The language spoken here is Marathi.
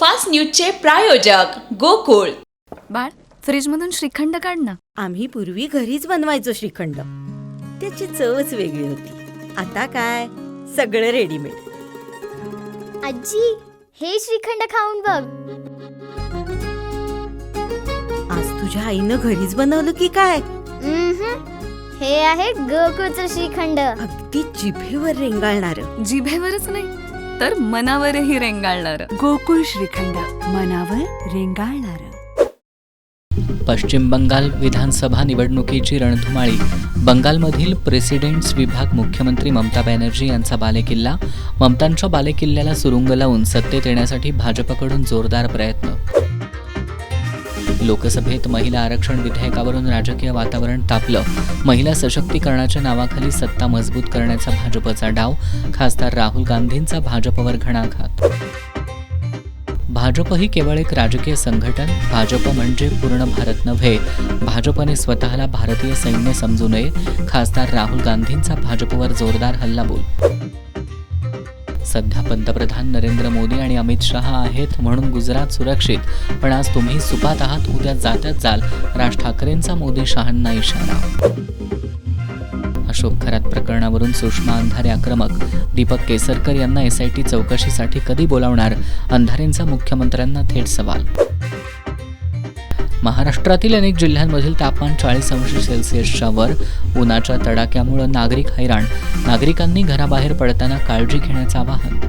फास्ट न्यूजचे प्रायोजक गोकुळ. बाळ, फ्रीजमधून श्रीखंड काढ ना. आम्ही पूर्वी घरीच बनवायचो श्रीखंड. त्याची चवच वेगळी होती. आता काय सगळं रेडीमेड. आजी, हे श्रीखंड खाऊन बघ. आज तुझ्या आईनं घरीच बनवलं की काय? हे आहे गोकुळचं श्रीखंड. अगदी जिभेवर रेंगाळणार. जिभेवरच नाही तर मनावरही रेंगाळणार. गोकुळ श्रीखंड, मनावर रेंगाळणार. पश्चिम बंगाल विधानसभा निवडणुकीची रणधुमाळी. बंगालमधील प्रेसिडेंट्स विभाग मुख्यमंत्री ममता बॅनर्जी यांचा बालेकिल्ला. ममतांच्या बालेकिल्ल्याला सुरुंग लावून सत्तेत येण्यासाठी भाजपकडून जोरदार प्रयत्न. लोकसभेत महिला आरक्षण विधेयकावरून राजकीय वातावरण तापलं. महिला सशक्तीकरणाच्या नावाखाली सत्ता मजबूत करण्याचा भाजपचा डाव. खासदार राहुल गांधींचा भाजपवर घणाघात. भाजप ही केवळ एक राजकीय संघटन. भाजप म्हणजे पूर्ण भारत नव्हे. भाजपने स्वतःला भारतीय सैन्य समजू नये. खासदार राहुल गांधींचा भाजपवर जोरदार हल्लाबोल. सध्या पंतप्रधान नरेंद्र मोदी आणि अमित शहा आहेत म्हणून गुजरात सुरक्षित, पण आज तुम्ही सुपात आहात, उद्या जात्यात जाल. राज ठाकरेंचा मोदी शहांना इशारा. अशोक खरात प्रकरणावरून सुषमा अंधारे आक्रमक. दीपक केसरकर यांना SIT चौकशीसाठी कधी बोलावणार? अंधारेंचा मुख्यमंत्र्यांना थेट सवाल. महाराष्ट्रातील अनेक जिल्ह्यांमधील तापमान 40°C वर. उन्हाच्या तडाख्यामुळे नागरिक हैराण. नागरिकांनी घराबाहेर पडताना काळजी घेण्याचं आवाहन.